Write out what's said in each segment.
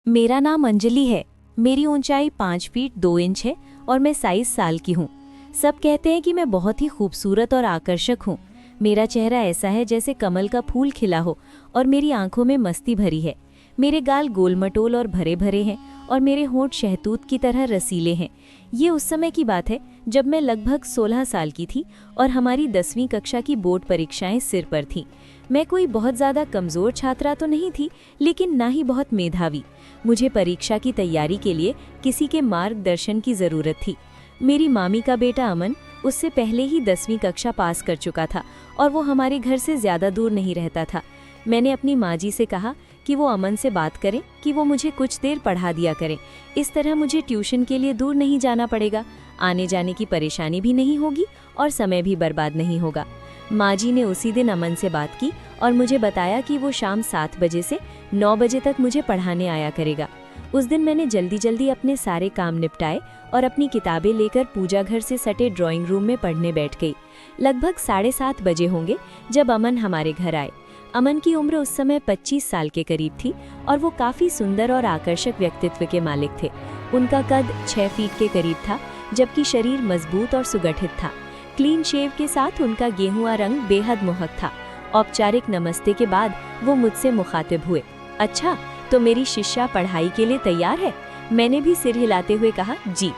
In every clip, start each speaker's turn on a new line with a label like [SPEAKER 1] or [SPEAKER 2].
[SPEAKER 1] मेरा नाम अंजलि है। मेरी ऊंचाई 5 फीट 2 इंच है और मैं 22 साल की हूँ। सब कहते हैं कि मैं बहुत ही खूबसूरत और आकर्षक हूँ। मेरा चेहरा ऐसा है जैसे कमल का फूल खिला हो और मेरी आंखों में मस्ती भरी है। मेरे गाल गोलमटोल और भरे भरे हैं और मेरे होंठ शहतूत की तरह रसीले हैं। ये उस समय की बात है जब मैं लगभग 16 साल की थी और हमारी 10वीं कक्षा की बोर्ड परीक्षाएं सिर पर थीं। मैं कोई बहुत ज़्यादा कमज़ोर छात्रा तो नहीं थी, लेकिन ना ही बहुत मेधावी। मुझे परीक्षा की तैयारी के लिए किसी के मार्गदर्शन की ज़रूरत थी। मेरी मामी का बेटा अमन उससे पहले ही 10वीं कक्षा पास कर चुका था और वो हमारे घर से ज़्यादा दूर नहीं रहता था। मैंने अपनी माँ जी से कहा कि वो अमन से बात करें कि वो मुझे कुछ देर पढ़ा दिया करें। इस तरह मुझे ट्यूशन के लिए दूर नहीं जाना पड़ेगा, आने जाने की परेशानी भी नहीं होगी और समय भी बर्बाद नहीं होगा। माँ जी ने उसी दिन अमन से बात की और मुझे बताया कि वो शाम 7 बजे से 9 बजे तक मुझे पढ़ाने आया करेगा। उस दिन मैंने जल्दी जल्दी अपने सारे काम निपटाए और अपनी किताबें लेकर पूजा घर से सटे ड्राइंग रूम में पढ़ने बैठ गई। लगभग 7:30 बजे होंगे जब अमन हमारे घर आए। अमन की उम्र उस समय 25 साल के करीब थी और वो काफ़ी सुंदर और आकर्षक व्यक्तित्व के मालिक थे। उनका कद 6 फीट के करीब था, जबकि शरीर मजबूत और सुगठित था। क्लीन शेव के साथ उनका गेहुआ रंग बेहद मोहक था। औपचारिक नमस्ते के बाद वो मुझसे मुखातिब हुए। अच्छा, तो मेरी शिष्या पढ़ाई के लिए तैयार है? मैंने भी सिर हिलाते हुए कहा, जी।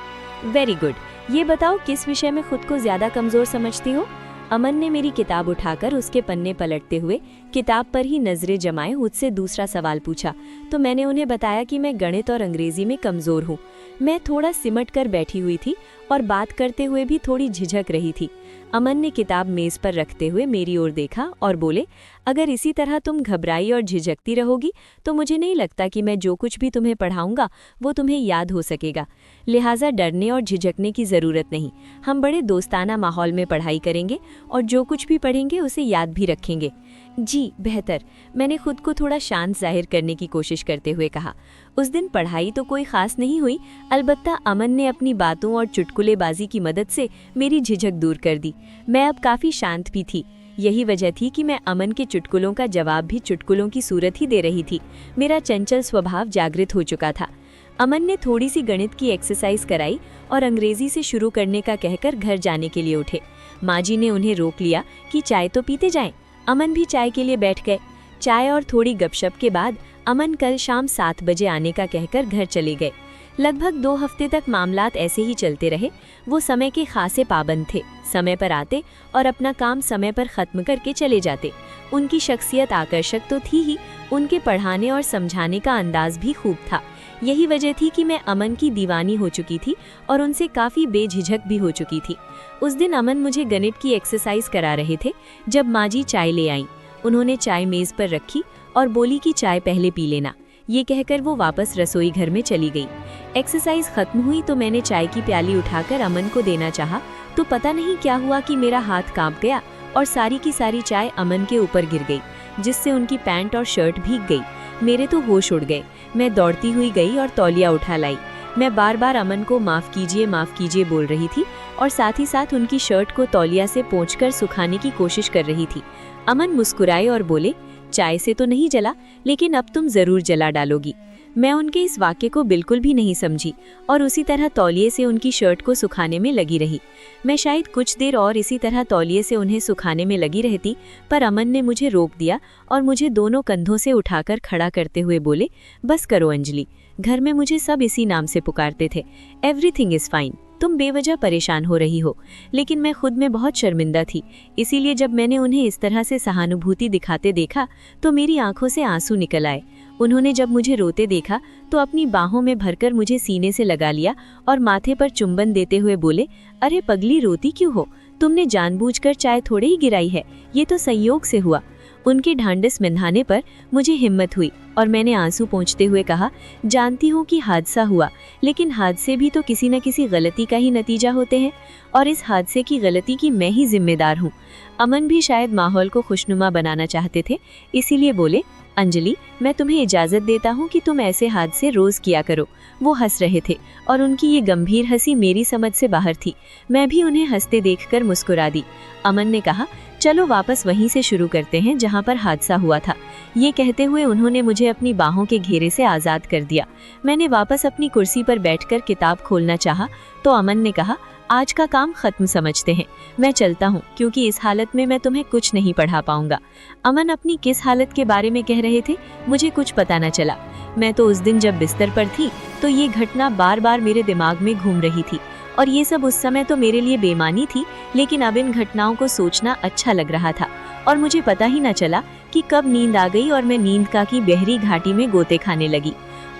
[SPEAKER 1] Very good. ये बताओ, किस विषय में खुद को ज़्यादा कमज़ोर समझती हो? अमन ने मेरी किताब उठाकर उसके पन्ने पलटते हुए किताब पर ही नजरें जमाए मुझसे दूसरा सवाल पूछा। तो मैंने उन्हें बताया कि मैं गणित और अंग्रेजी में कमज़ोर हूँ। मैं थोड़ा सिमट कर बैठी हुई थी और बात करते हुए भी थोड़ी झिझक रही थी। अमन ने किताब मेज़ पर रखते हुए मेरी ओर देखा और बोले, अगर इसी तरह तुम घबराई और झिझकती रहोगी तो मुझे नहीं लगता कि मैं जो कुछ भी तुम्हें पढ़ाऊंगा वो तुम्हें याद हो सकेगा। लिहाजा डरने और झिझकने की ज़रूरत नहीं। हम बड़े दोस्ताना माहौल में पढ़ाई करेंगे और जो कुछ भी पढ़ेंगे उसे याद भी रखेंगे। जी, बेहतर। मैंने खुद को थोड़ा शांत जाहिर करने की कोशिश करते हुए कहा। उस दिन पढ़ाई तो कोई ख़ास नहीं हुई, अलबत्ता अमन ने अपनी बातों और चुटकुलेबाजी की मदद से मेरी झिझक दूर कर दी। मैं अब काफ़ी शांत भी थी। यही वजह थी कि मैं अमन के चुटकुलों का जवाब भी चुटकुलों की सूरत ही दे रही थी। मेरा चंचल स्वभाव जागृत हो चुका था। अमन ने थोड़ी सी गणित की एक्सरसाइज कराई और अंग्रेजी से शुरू करने का कहकर घर जाने के लिए उठे। माँ जी ने उन्हें रोक लिया कि चाय तो पीते जाएं। अमन भी चाय के लिए बैठ गए। चाय और थोड़ी गपशप के बाद अमन कल शाम 7 बजे आने का कहकर घर चले गए। लगभग 2 हफ्ते तक मामलात ऐसे ही चलते रहे। वो समय के खासे पाबंद थे, समय पर आते और अपना काम समय पर ख़त्म करके चले जाते। उनकी शख्सियत आकर्षक तो थी ही, उनके पढ़ाने और समझाने का अंदाज भी खूब था। यही वजह थी कि मैं अमन की दीवानी हो चुकी थी और उनसे काफ़ी बेझिझक भी हो चुकी थी। उस दिन अमन मुझे गणित की एक्सरसाइज करा रहे थे जब माँ जी चाय ले आईं। उन्होंने चाय मेज़ पर रखी और बोली कि चाय पहले पी लेना। ये कहकर वो वापस रसोई घर में चली गई। एक्सरसाइज खत्म हुई तो मैंने चाय की प्याली उठाकर अमन को देना चाहा तो पता नहीं क्या हुआ कि मेरा हाथ कांप गया और सारी की सारी चाय अमन के ऊपर गिर गई, जिससे उनकी पैंट और शर्ट भीग गई। मेरे तो होश उड़ गए। मैं दौड़ती हुई गई और तौलिया उठा लाई। मैं बार बार अमन को माफ़ कीजिए बोल रही थी और साथ ही साथ उनकी शर्ट को तौलिया से पोंछकर सुखाने की कोशिश कर रही थी। अमन मुस्कुराए और बोले, चाय से तो नहीं जला, लेकिन अब तुम ज़रूर जला डालोगी। मैं उनके इस वाक्य को बिल्कुल भी नहीं समझी और उसी तरह तौलिए से उनकी शर्ट को सुखाने में लगी रही। मैं शायद कुछ देर और इसी तरह तौलिए से उन्हें सुखाने में लगी रहती, पर अमन ने मुझे रोक दिया और मुझे दोनों कंधों से उठाकर खड़ा करते हुए बोले, बस करो अंजलि, घर में मुझे सब इसी नाम से पुकारते थे। Everything is fine. तुम बेवजह परेशान हो रही हो। लेकिन मैं खुद में बहुत शर्मिंदा थी, इसीलिए जब मैंने उन्हें इस तरह से सहानुभूति दिखाते देखा तो मेरी आंखों से आंसू निकल आए। उन्होंने जब मुझे रोते देखा तो अपनी बाहों में भरकर मुझे सीने से लगा लिया और माथे पर चुंबन देते हुए बोले, अरे पगली, रोती क्यों हो? तुमने जानबूझकर चाय थोड़े ही गिराई है, ये तो संयोग से हुआ। उनके ढांढस मिन्हाने पर मुझे हिम्मत हुई और मैंने आंसू पोंछते हुए कहा, जानती हूँ कि हादसा हुआ, लेकिन हादसे भी तो किसी न किसी गलती का ही नतीजा होते हैं और इस हादसे की गलती की मैं ही जिम्मेदार हूँ। अमन भी शायद माहौल को खुशनुमा बनाना चाहते थे, इसीलिए बोले, अंजलि, मैं तुम्हें इजाज़त देता हूँ कि तुम ऐसे हादसे रोज़ किया करो। वो हंस रहे थे और उनकी ये गंभीर हंसी मेरी समझ से बाहर थी। मैं भी उन्हें हंसते देखकर मुस्कुरा दी। अमन ने कहा, चलो वापस वहीं से शुरू करते हैं जहाँ पर हादसा हुआ था। ये कहते हुए उन्होंने मुझे अपनी बाहों के घेरे से आज़ाद कर दिया। मैंने वापस अपनी कुर्सी पर बैठकर किताब खोलना चाहा तो अमन ने कहा, आज का काम खत्म समझते हैं, मैं चलता हूँ क्योंकि इस हालत में मैं तुम्हें कुछ नहीं पढ़ा पाऊंगा। अमन अपनी किस हालत के बारे में कह रहे थे मुझे कुछ पता न चला। मैं तो उस दिन जब बिस्तर पर थी तो ये घटना बार बार मेरे दिमाग में घूम रही थी और ये सब उस समय तो मेरे लिए बेमानी थी, लेकिन अब इन घटनाओं को सोचना अच्छा लग रहा था और मुझे पता ही न चला कि कब नींद आ गई और मैं नींद का की गहरी घाटी में गोते खाने लगी।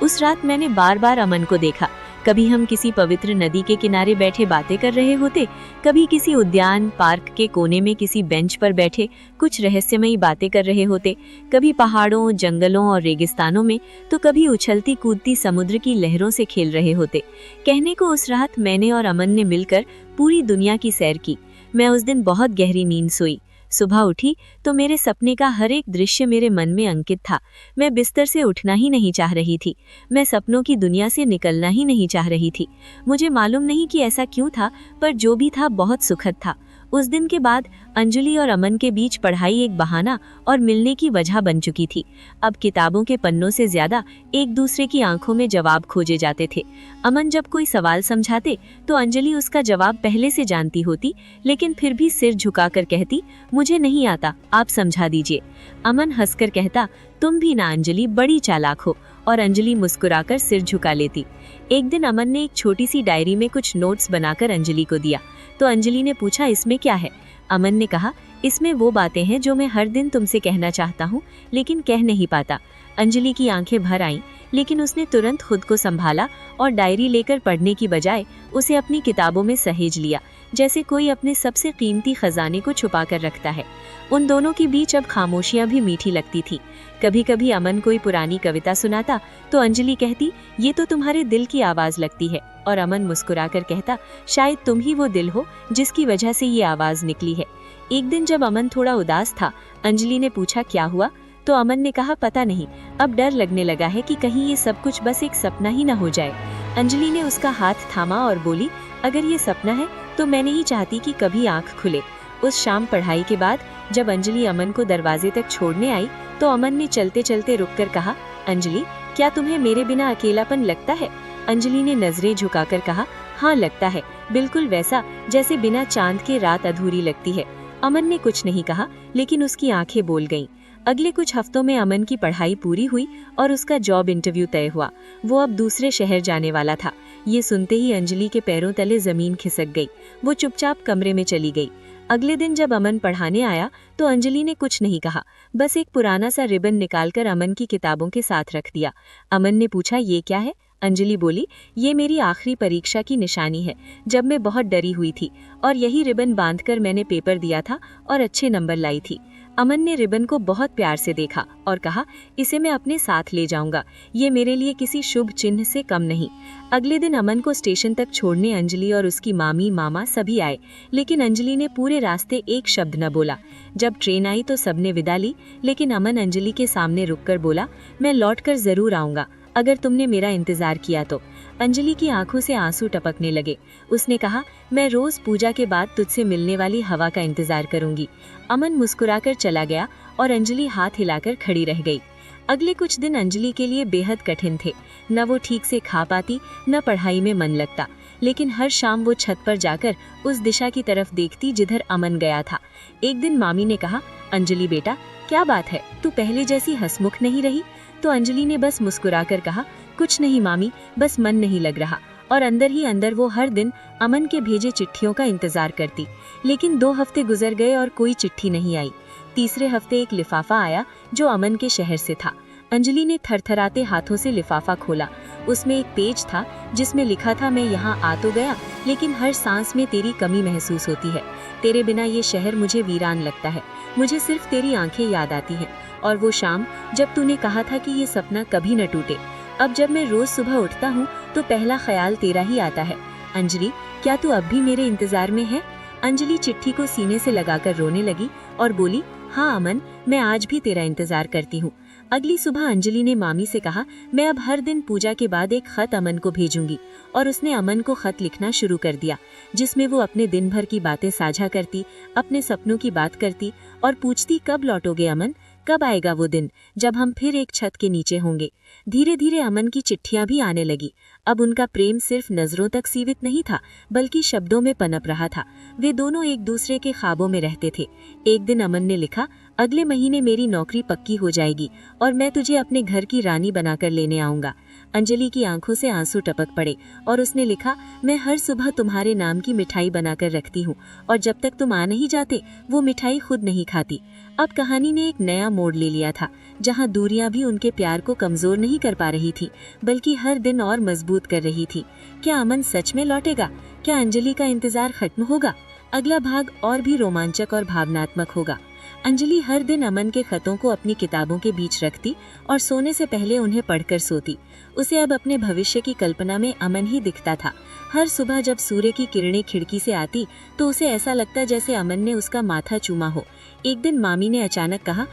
[SPEAKER 1] उस रात मैंने बार बार अमन को देखा। कभी हम किसी पवित्र नदी के किनारे बैठे बातें कर रहे होते, कभी किसी उद्यान पार्क के कोने में किसी बेंच पर बैठे कुछ रहस्यमयी बातें कर रहे होते, कभी पहाड़ों जंगलों और रेगिस्तानों में, तो कभी उछलती कूदती समुद्र की लहरों से खेल रहे होते। कहने को उस रात मैंने और अमन ने मिलकर पूरी दुनिया की सैर की। मैं उस दिन बहुत गहरी नींद सोई। सुबह उठी तो मेरे सपने का हर एक दृश्य मेरे मन में अंकित था। मैं बिस्तर से उठना ही नहीं चाह रही थी। मैं सपनों की दुनिया से निकलना ही नहीं चाह रही थी। मुझे मालूम नहीं कि ऐसा क्यों था, पर जो भी था बहुत सुखद था। उस दिन के बाद अंजलि और अमन के बीच पढ़ाई एक बहाना और मिलने की वजह बन चुकी थी। अब किताबों के पन्नों से ज्यादा एक दूसरे की आंखों में जवाब खोजे जाते थे। अमन जब कोई सवाल समझाते तो अंजलि उसका जवाब पहले से जानती होती, लेकिन फिर भी सिर झुकाकर कहती, मुझे नहीं आता, आप समझा दीजिए। अमन हंसकर कहता, तुम भी ना अंजलि बड़ी चालाक हो, और अंजलि मुस्कुराकर सिर झुका लेती। एक दिन अमन ने एक छोटी सी डायरी में कुछ नोट्स बनाकर अंजलि को दिया तो अंजलि ने पूछा, इसमें क्या है? अमन ने कहा, इसमें वो बातें हैं जो मैं हर दिन तुमसे कहना चाहता हूँ लेकिन कह नहीं पाता। अंजलि की आंखें भर आईं, लेकिन उसने तुरंत खुद को संभाला और डायरी लेकर पढ़ने की बजाय उसे अपनी किताबों में सहेज लिया, जैसे कोई अपने सबसे कीमती खजाने को छुपा कर रखता है। उन दोनों के बीच अब खामोशियां भी मीठी लगती थी। कभी कभी अमन कोई पुरानी कविता सुनाता तो अंजलि कहती, ये तो तुम्हारे दिल की आवाज लगती है, और अमन मुस्कुराकर कहता, शायद तुम ही वो दिल हो जिसकी वजह से ये आवाज निकली है। एक दिन जब अमन थोड़ा उदास था, अंजलि ने पूछा, क्या हुआ? तो अमन ने कहा, पता नहीं, अब डर लगने लगा है कि कहीं ये सब कुछ बस एक सपना ही न हो जाए। अंजलि ने उसका हाथ थामा और बोली, अगर ये सपना है तो मैं नहीं चाहती कि कभी आंख खुले। उस शाम पढ़ाई के बाद जब अंजलि अमन को दरवाजे तक छोड़ने आई तो अमन ने चलते चलते रुककर कहा, अंजलि, क्या तुम्हें मेरे बिना अकेलापन लगता है? अंजलि ने नजरें झुकाकर कहा, हाँ लगता है, बिल्कुल वैसा जैसे बिना चांद के रात अधूरी लगती है। अमन ने कुछ नहीं कहा, लेकिन उसकी आंखें बोल गईं। अगले कुछ हफ्तों में अमन की पढ़ाई पूरी हुई और उसका जॉब इंटरव्यू तय हुआ। वो अब दूसरे शहर जाने वाला था। ये सुनते ही अंजलि के पैरों तले जमीन खिसक गई। वो चुपचाप कमरे में चली गई। अगले दिन जब अमन पढ़ाने आया तो अंजलि ने कुछ नहीं कहा, बस एक पुराना सा रिबन निकालकर अमन की किताबों के साथ रख दिया। अमन ने पूछा, ये क्या है? अंजलि बोली, ये मेरी आखिरी परीक्षा की निशानी है, जब मैं बहुत डरी हुई थी और यही रिबन बांधकर मैंने पेपर दिया था और अच्छे नंबर लाई थी। अमन ने रिबन को बहुत प्यार से देखा और कहा, इसे मैं अपने साथ ले जाऊंगा, ये मेरे लिए किसी शुभ चिन्ह से कम नहीं। अगले दिन अमन को स्टेशन तक छोड़ने अंजलि और उसकी मामी मामा सभी आए, लेकिन अंजलि ने पूरे रास्ते एक शब्द न बोला। जब ट्रेन आई तो सबने विदा ली, लेकिन अमन अंजलि के सामने रुककर बोला, मैं लौटकर जरूर आऊंगा अगर तुमने मेरा इंतजार किया तो। अंजलि की आंखों से आंसू टपकने लगे। उसने कहा, मैं रोज पूजा के बाद तुझसे मिलने वाली हवा का इंतजार करूंगी। अमन मुस्कुराकर चला गया और अंजलि हाथ हिलाकर खड़ी रह गई। अगले कुछ दिन अंजलि के लिए बेहद कठिन थे। न वो ठीक से खा पाती, न पढ़ाई में मन लगता, लेकिन हर शाम वो छत पर जाकर उस दिशा की तरफ देखती जिधर अमन गया था। एक दिन मामी ने कहा, अंजलि बेटा, क्या बात है, तू पहले जैसी हंसमुख नहीं रही? तो अंजलि ने बस मुस्कुराकर कहा, कुछ नहीं मामी, बस मन नहीं लग रहा। और अंदर ही अंदर वो हर दिन अमन के भेजे चिट्ठियों का इंतजार करती। लेकिन 2 हफ्ते गुजर गए और कोई चिट्ठी नहीं आई। तीसरे हफ्ते एक लिफाफा आया जो अमन के शहर से था। अंजलि ने थरथराते हाथों से लिफाफा खोला। उसमें एक पेज था जिसमें लिखा था, मैं यहाँ आ तो गया, लेकिन हर सांस में तेरी कमी महसूस होती है। तेरे बिना ये शहर मुझे वीरान लगता है। मुझे सिर्फ तेरी आंखें याद आती हैं और वो शाम जब तूने कहा था कि ये सपना कभी न टूटे। अब जब मैं रोज सुबह उठता हूँ तो पहला ख्याल तेरा ही आता है। अंजलि, क्या तू अब भी मेरे इंतजार में है? अंजलि चिट्ठी को सीने से लगाकर रोने लगी और बोली, हाँ अमन, मैं आज भी तेरा इंतजार करती हूँ।
[SPEAKER 2] अगली सुबह अंजलि ने मामी से कहा, मैं अब हर दिन पूजा के बाद एक खत अमन को भेजूंगी। और उसने अमन को खत लिखना शुरू कर दिया, जिसमें वो अपने दिन भर की बातें साझा करती, अपने सपनों की बात करती और पूछती, कब लौटोगे अमन, कब आएगा वो दिन जब हम फिर एक छत के नीचे होंगे। धीरे धीरे अमन की चिट्ठियां भी आने लगी। अब उनका प्रेम सिर्फ नजरों तक सीमित नहीं था, बल्कि शब्दों में पनप रहा था। वे दोनों एक दूसरे के ख्वाबों में रहते थे। एक दिन अमन ने लिखा, अगले महीने मेरी नौकरी पक्की हो जाएगी और मैं तुझे अपने घर की रानी बनाकर लेने आऊंगा। अंजलि की आंखों से आंसू टपक पड़े और उसने लिखा, मैं हर सुबह तुम्हारे नाम की मिठाई बनाकर रखती हूँ और जब तक तुम आ नहीं जाते वो मिठाई खुद नहीं खाती। अब कहानी ने एक नया मोड़ ले लिया था, जहाँ दूरियां भी उनके प्यार को कमजोर नहीं कर पा रही थी, बल्कि हर दिन और मजबूत कर रही थी। क्या अमन सच में लौटेगा? क्या अंजलि का इंतजार खत्म होगा? अगला भाग और भी रोमांचक और भावनात्मक होगा। अंजलि हर दिन अमन के खतों को अपनी किताबों के बीच रखती और सोने से पहले उन्हें पढ़कर सोती। उसे अब अपने भविष्य की कल्पना में अमन ही दिखता था। हर सुबह जब सूर्य की किरणें खिड़की से आती तो उसे ऐसा लगता जैसे अमन ने उसका माथा चूमा हो। एक दिन मामी ने अचानक कहा,